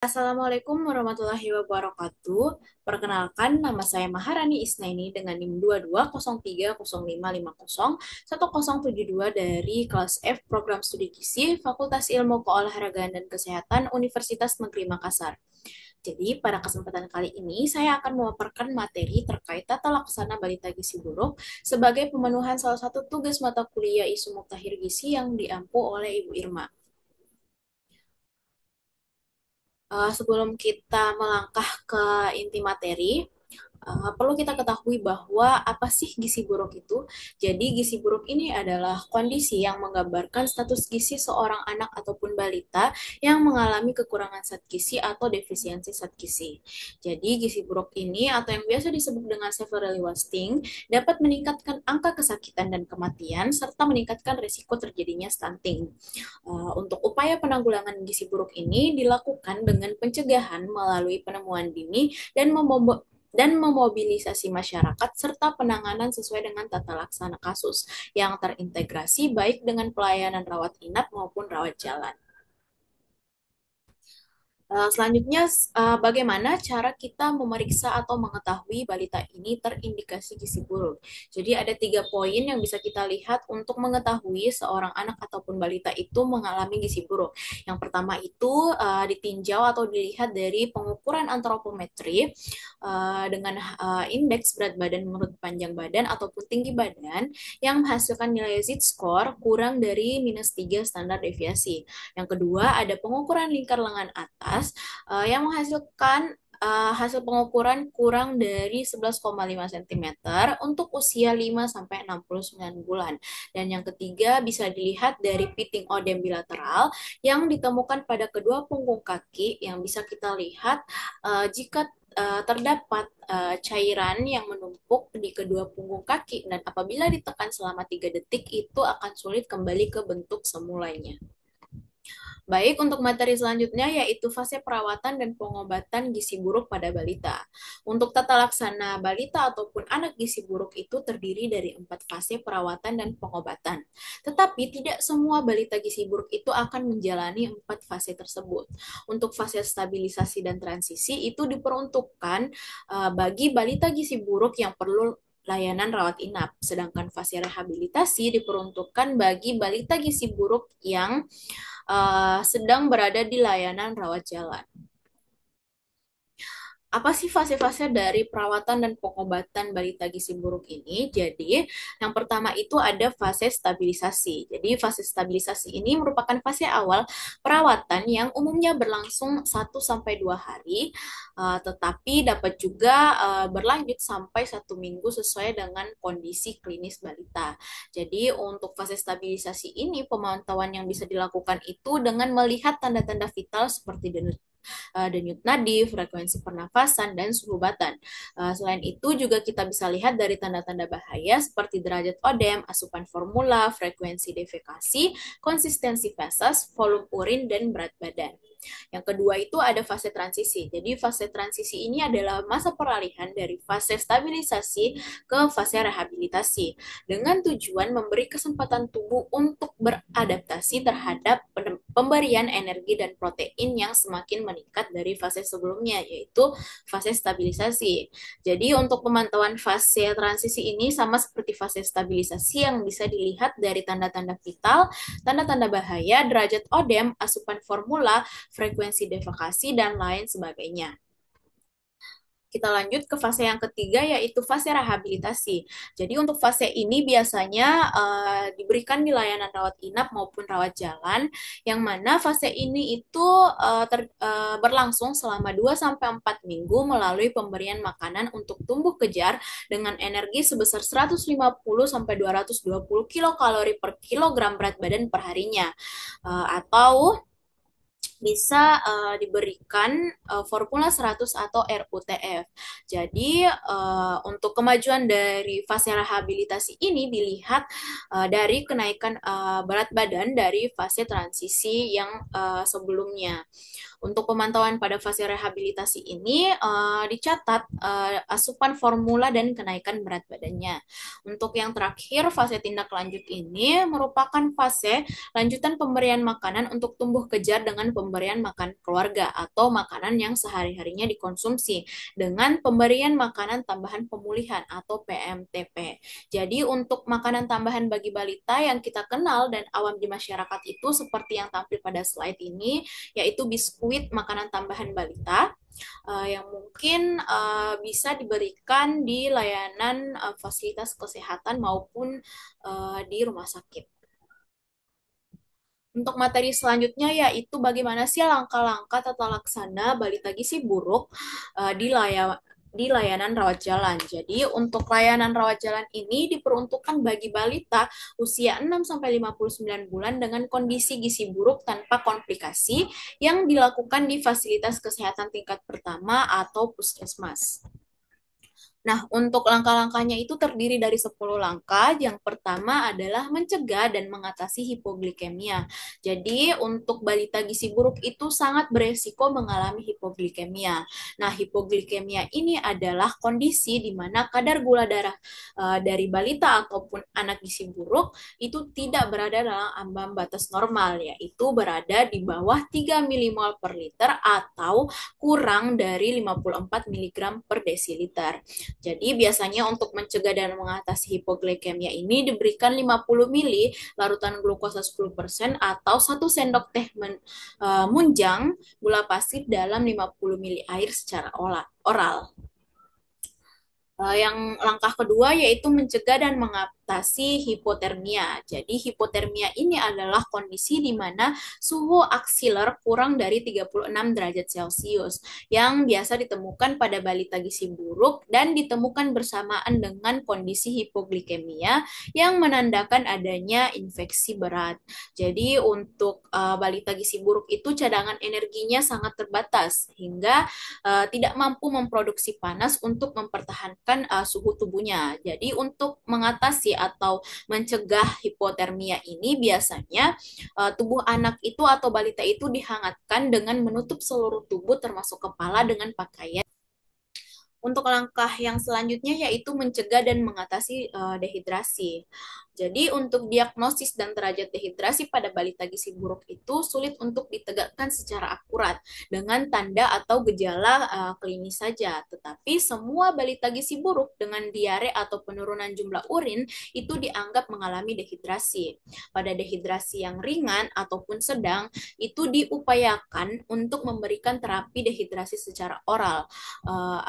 Assalamualaikum warahmatullahi wabarakatuh. Perkenalkan, nama saya Maharani Isnaini dengan NIM 220305501072 dari kelas F Program Studi Gizi Fakultas Ilmu Keolahragaan dan Kesehatan Universitas Negeri Makassar. Jadi, pada kesempatan kali ini saya akan memaparkan materi terkait tata laksana balita gizi buruk sebagai pemenuhan salah satu tugas mata kuliah Isu Muktahir Gizi yang diampu oleh Ibu Irma. Sebelum kita melangkah ke inti materi, perlu kita ketahui bahwa apa sih gizi buruk itu? Jadi, gizi buruk ini adalah kondisi yang menggambarkan status gizi seorang anak ataupun balita yang mengalami kekurangan zat gizi atau defisiensi zat gizi. Jadi, gizi buruk ini atau yang biasa disebut dengan severely wasting dapat meningkatkan angka kesakitan dan kematian serta meningkatkan risiko terjadinya stunting. Untuk upaya penanggulangan gizi buruk ini dilakukan dengan pencegahan melalui penemuan dini dan memobilisasi masyarakat serta penanganan sesuai dengan tata laksana kasus yang terintegrasi baik dengan pelayanan rawat inap maupun rawat jalan. Selanjutnya, bagaimana cara kita memeriksa atau mengetahui balita ini terindikasi gizi buruk? Jadi ada 3 poin yang bisa kita lihat untuk mengetahui seorang anak ataupun balita itu mengalami gizi buruk. Yang pertama itu ditinjau atau dilihat dari pengukuran antropometri dengan indeks berat badan menurut panjang badan ataupun tinggi badan yang menghasilkan nilai Z-score kurang dari -3 standar deviasi. Yang kedua, ada pengukuran lingkar lengan atas yang menghasilkan hasil pengukuran kurang dari 11,5 cm untuk usia 5 sampai 69 bulan. Dan yang ketiga bisa dilihat dari pitting odem bilateral yang ditemukan pada kedua punggung kaki yang bisa kita lihat jika terdapat cairan yang menumpuk di kedua punggung kaki dan apabila ditekan selama 3 detik itu akan sulit kembali ke bentuk semulanya. Baik, untuk materi selanjutnya yaitu fase perawatan dan pengobatan gizi buruk pada balita. Untuk tata laksana balita ataupun anak gizi buruk itu terdiri dari 4 fase perawatan dan pengobatan. Tetapi tidak semua balita gizi buruk itu akan menjalani 4 fase tersebut. Untuk fase stabilisasi dan transisi itu diperuntukkan bagi balita gizi buruk yang perlu layanan rawat inap, sedangkan fase rehabilitasi diperuntukkan bagi balita gizi buruk yang sedang berada di layanan rawat jalan. Apa sih fase-fase dari perawatan dan pengobatan balita gizi buruk ini? Jadi, yang pertama itu ada fase stabilisasi. Jadi, fase stabilisasi ini merupakan fase awal perawatan yang umumnya berlangsung 1 sampai 2 hari, tetapi dapat juga berlanjut sampai 1 minggu sesuai dengan kondisi klinis balita. Jadi, untuk fase stabilisasi ini, pemantauan yang bisa dilakukan itu dengan melihat tanda-tanda vital seperti denyut nadi, frekuensi pernafasan, dan suhu badan. Selain itu juga kita bisa lihat dari tanda-tanda bahaya seperti derajat odem, asupan formula, frekuensi defekasi, konsistensi feses, volume urin, dan berat badan. Yang kedua itu ada fase transisi. Jadi fase transisi ini adalah masa peralihan dari fase stabilisasi ke fase rehabilitasi dengan tujuan memberi kesempatan tubuh untuk beradaptasi terhadap pemberian energi dan protein yang semakin meningkat dari fase sebelumnya, yaitu fase stabilisasi. Jadi untuk pemantauan fase transisi ini sama seperti fase stabilisasi yang bisa dilihat dari tanda-tanda vital, tanda-tanda bahaya, derajat odem, asupan formula, frekuensi defekasi, dan lain sebagainya. Kita lanjut ke fase yang ketiga yaitu fase rehabilitasi. Jadi untuk fase ini biasanya diberikan di layanan rawat inap maupun rawat jalan yang mana fase ini itu berlangsung selama 2 sampai 4 minggu melalui pemberian makanan untuk tumbuh kejar dengan energi sebesar 150 sampai 220 kilokalori per kilogram berat badan per harinya. Atau bisa diberikan formula 100 atau RUTF. Jadi untuk kemajuan dari fase rehabilitasi ini dilihat dari kenaikan berat badan dari fase transisi yang sebelumnya. Untuk pemantauan pada fase rehabilitasi ini dicatat asupan formula dan kenaikan berat badannya. Untuk yang terakhir, fase tindak lanjut ini merupakan fase lanjutan pemberian makanan untuk tumbuh kejar dengan pemberian makan keluarga atau makanan yang sehari-harinya dikonsumsi dengan pemberian makanan tambahan pemulihan atau PMTP. Jadi untuk makanan tambahan bagi balita yang kita kenal dan awam di masyarakat itu seperti yang tampil pada slide ini, yaitu biskuit makanan tambahan balita yang mungkin bisa diberikan di layanan fasilitas kesehatan maupun di rumah sakit. Untuk materi selanjutnya yaitu bagaimana sih langkah-langkah tata laksana balita gizi buruk di layanan rawat jalan. Jadi untuk layanan rawat jalan ini diperuntukkan bagi balita usia 6 sampai 59 bulan dengan kondisi gizi buruk tanpa komplikasi yang dilakukan di fasilitas kesehatan tingkat pertama atau puskesmas. Nah, untuk langkah-langkahnya itu terdiri dari 10 langkah. Yang pertama adalah mencegah dan mengatasi hipoglikemia. Jadi, untuk balita gizi buruk itu sangat beresiko mengalami hipoglikemia. Nah, hipoglikemia ini adalah kondisi di mana kadar gula darah dari balita ataupun anak gizi buruk itu tidak berada dalam ambang batas normal, yaitu berada di bawah 3 milimol per liter atau kurang dari 54 miligram per desiliter. Jadi biasanya untuk mencegah dan mengatasi hipoglikemia ini diberikan 50 mili larutan glukosa 10% atau 1 sendok teh munjang gula pasir dalam 50 mili air secara oral. Yang langkah kedua yaitu mencegah dan mengatasi hipotermia. Jadi hipotermia ini adalah kondisi di mana suhu aksiler kurang dari 36 derajat Celcius yang biasa ditemukan pada balita gizi buruk dan ditemukan bersamaan dengan kondisi hipoglikemia yang menandakan adanya infeksi berat. Jadi untuk balita gizi buruk itu cadangan energinya sangat terbatas hingga tidak mampu memproduksi panas untuk mempertahankan suhu tubuhnya. Jadi untuk mengatasi atau mencegah hipotermia ini biasanya tubuh anak itu atau balita itu dihangatkan dengan menutup seluruh tubuh termasuk kepala dengan pakaian. Untuk langkah yang selanjutnya yaitu mencegah dan mengatasi dehidrasi. Jadi untuk diagnosis dan derajat dehidrasi pada balita gizi buruk itu sulit untuk ditegakkan secara akurat dengan tanda atau gejala klinis saja. Tetapi semua balita gizi buruk dengan diare atau penurunan jumlah urin itu dianggap mengalami dehidrasi. Pada dehidrasi yang ringan ataupun sedang itu diupayakan untuk memberikan terapi dehidrasi secara oral.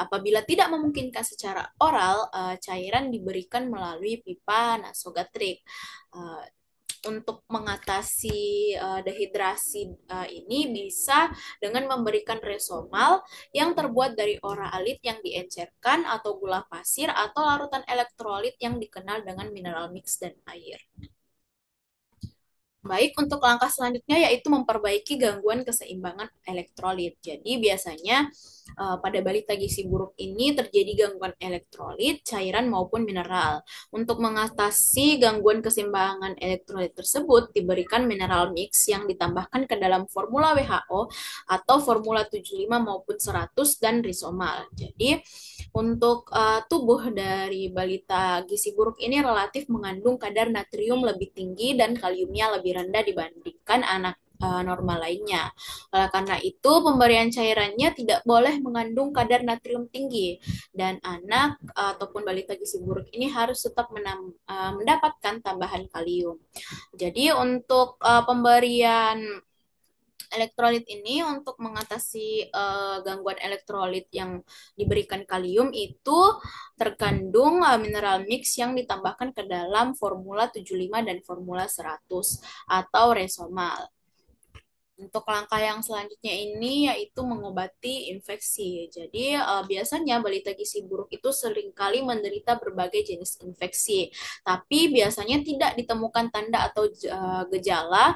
Apabila tidak memungkinkan secara oral, cairan diberikan melalui pipa nasogatrik. Untuk mengatasi dehidrasi ini bisa dengan memberikan resomal yang terbuat dari oralit yang diencerkan atau gula pasir atau larutan elektrolit yang dikenal dengan mineral mix dan air. Baik, untuk langkah selanjutnya yaitu memperbaiki gangguan keseimbangan elektrolit. Jadi biasanya pada balita gizi buruk ini terjadi gangguan elektrolit, cairan maupun mineral. Untuk mengatasi gangguan keseimbangan elektrolit tersebut diberikan mineral mix yang ditambahkan ke dalam formula WHO atau formula 75 maupun 100 dan risomal. Jadi untuk tubuh dari balita gizi buruk ini relatif mengandung kadar natrium lebih tinggi dan kaliumnya lebih rendah dibandingkan anak normal lainnya. Oleh karena itu, pemberian cairannya tidak boleh mengandung kadar natrium tinggi dan anak ataupun balita gizi buruk ini harus tetap mendapatkan tambahan kalium. Jadi untuk pemberian elektrolit ini untuk mengatasi gangguan elektrolit yang diberikan kalium itu terkandung mineral mix yang ditambahkan ke dalam formula 75 dan formula 100 atau resomal. Untuk langkah yang selanjutnya ini yaitu mengobati infeksi. Jadi biasanya balita gizi buruk itu seringkali menderita berbagai jenis infeksi, tapi biasanya tidak ditemukan tanda atau gejala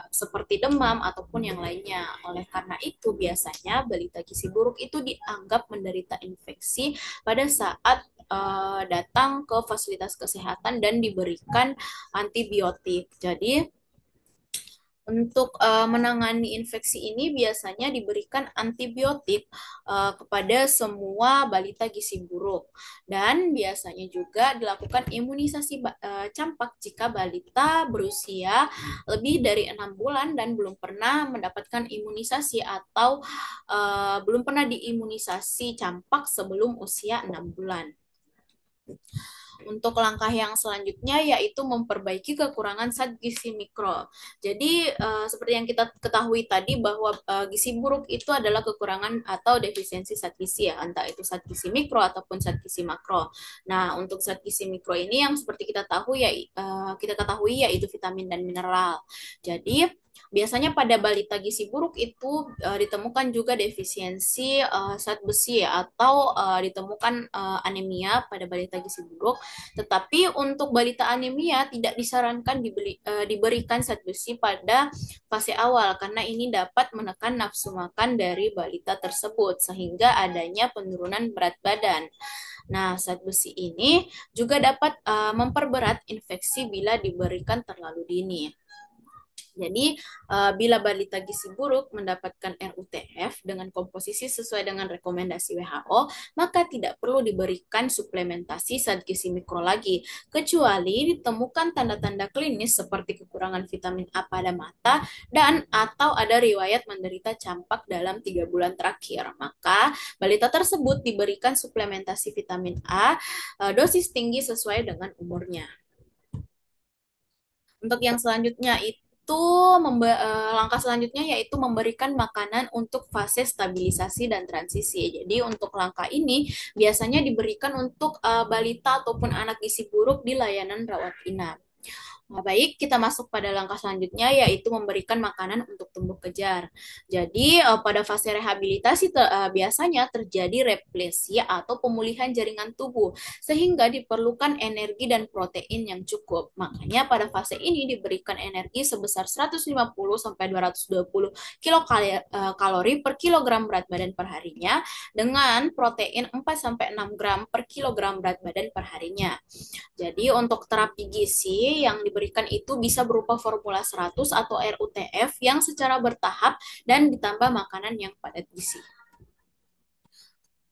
seperti demam ataupun yang lainnya. Oleh karena itu biasanya balita gizi buruk itu dianggap menderita infeksi pada saat datang ke fasilitas kesehatan dan diberikan antibiotik. Jadi Untuk menangani infeksi ini biasanya diberikan antibiotik kepada semua balita gizi buruk dan biasanya juga dilakukan imunisasi campak jika balita berusia lebih dari 6 bulan dan belum pernah mendapatkan imunisasi atau belum pernah diimunisasi campak sebelum usia 6 bulan. Untuk langkah yang selanjutnya yaitu memperbaiki kekurangan zat gizi mikro. Jadi seperti yang kita ketahui tadi bahwa gizi buruk itu adalah kekurangan atau defisiensi zat gizi ya, entah itu zat gizi mikro ataupun zat gizi makro. Nah, untuk zat gizi mikro ini yang seperti kita ketahui yaitu vitamin dan mineral. Jadi biasanya pada balita gizi buruk itu ditemukan juga defisiensi zat besi ya, atau ditemukan anemia pada balita gizi buruk. Tetapi untuk balita anemia tidak disarankan diberikan zat besi pada fase awal karena ini dapat menekan nafsu makan dari balita tersebut sehingga adanya penurunan berat badan. Nah, zat besi ini juga dapat memperberat infeksi bila diberikan terlalu dini. Jadi, bila balita gizi buruk mendapatkan RUTF dengan komposisi sesuai dengan rekomendasi WHO, maka tidak perlu diberikan suplementasi zat gizi mikro lagi, kecuali ditemukan tanda-tanda klinis seperti kekurangan vitamin A pada mata dan atau ada riwayat menderita campak dalam 3 bulan terakhir. Maka, balita tersebut diberikan suplementasi vitamin A dosis tinggi sesuai dengan umurnya. Untuk yang selanjutnya itu langkah selanjutnya yaitu memberikan makanan untuk fase stabilisasi dan transisi. Jadi untuk langkah ini biasanya diberikan untuk balita ataupun anak gizi buruk di layanan rawat inap. Nah, baik, kita masuk pada langkah selanjutnya yaitu memberikan makanan untuk tumbuh kejar. Jadi, pada fase rehabilitasi biasanya terjadi replesia atau pemulihan jaringan tubuh sehingga diperlukan energi dan protein yang cukup. Makanya pada fase ini diberikan energi sebesar 150 sampai 220 kilokalori per kilogram berat badan per harinya dengan protein 4 sampai 6 gram per kilogram berat badan per harinya. Jadi untuk terapi gizi yang diberikan itu bisa berupa formula 100 atau RUTF yang secara bertahap dan ditambah makanan yang padat gizi.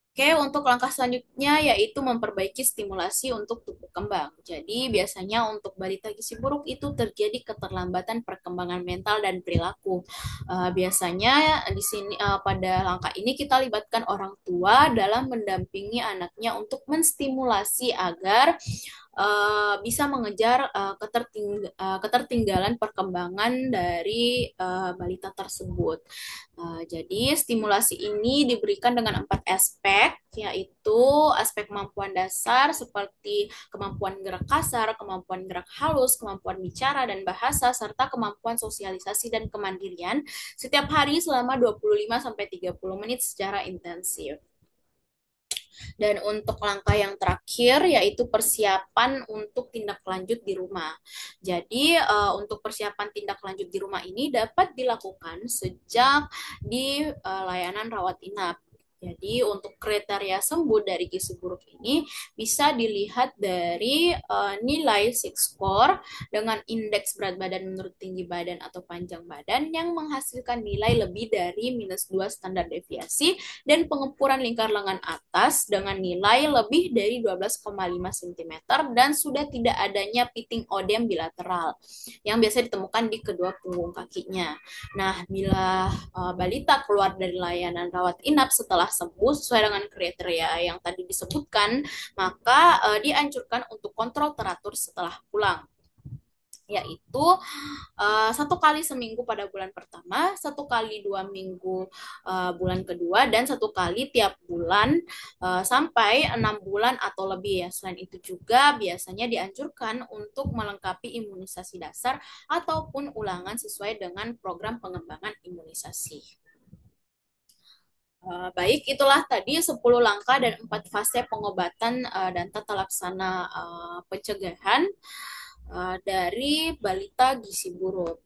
Oke, untuk langkah selanjutnya yaitu memperbaiki stimulasi untuk tumbuh kembang. Jadi biasanya untuk balita gizi buruk itu terjadi keterlambatan perkembangan mental dan perilaku. Biasanya di sini pada langkah ini kita libatkan orang tua dalam mendampingi anaknya untuk menstimulasi agar bisa mengejar ketertinggalan perkembangan dari balita tersebut. Jadi stimulasi ini diberikan dengan 4 aspek, yaitu aspek kemampuan dasar seperti kemampuan gerak kasar, kemampuan gerak halus, kemampuan bicara dan bahasa, serta kemampuan sosialisasi dan kemandirian setiap hari selama 25-30 menit secara intensif. Dan untuk langkah yang terakhir yaitu persiapan untuk tindak lanjut di rumah. Jadi untuk persiapan tindak lanjut di rumah ini dapat dilakukan sejak di layanan rawat inap. Jadi untuk kriteria sembuh dari gizi buruk ini bisa dilihat dari nilai SIG score dengan indeks berat badan menurut tinggi badan atau panjang badan yang menghasilkan nilai lebih dari -2 standar deviasi dan pengempuran lingkar lengan atas dengan nilai lebih dari 12,5 cm dan sudah tidak adanya piting odem bilateral yang biasa ditemukan di kedua punggung kakinya. Nah, bila balita keluar dari layanan rawat inap setelah sembuh sesuai dengan kriteria yang tadi disebutkan, maka dianjurkan untuk kontrol teratur setelah pulang, yaitu 1 kali seminggu pada bulan pertama, 1 kali 2 minggu bulan kedua, dan 1 kali tiap bulan sampai 6 bulan atau lebih ya. Selain itu juga biasanya dianjurkan untuk melengkapi imunisasi dasar ataupun ulangan sesuai dengan program pengembangan imunisasi. Baik, itulah tadi 10 langkah dan 4 fase pengobatan dan tata laksana pencegahan dari balita gizi buruk.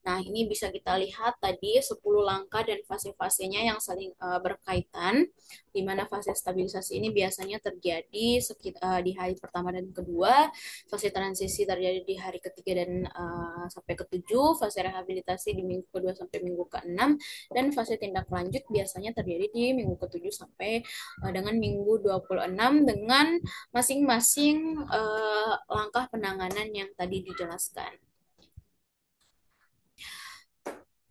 Nah, ini bisa kita lihat tadi 10 langkah dan fase-fasenya yang saling berkaitan, di mana fase stabilisasi ini biasanya terjadi di hari pertama dan kedua, fase transisi terjadi di hari ketiga dan sampai ketujuh, fase rehabilitasi di minggu kedua sampai minggu keenam, dan fase tindak lanjut biasanya terjadi di minggu ketujuh sampai dengan minggu 26 dengan masing-masing langkah penanganan yang tadi dijelaskan.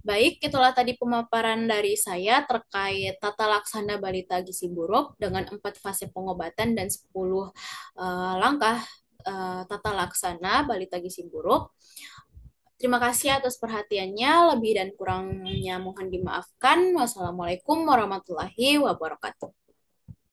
Baik, itulah tadi pemaparan dari saya terkait tata laksana balita gizi buruk dengan 4 fase pengobatan dan 10 langkah tata laksana balita gizi buruk. Terima kasih atas perhatiannya, lebih dan kurangnya mohon dimaafkan. Wassalamualaikum warahmatullahi wabarakatuh.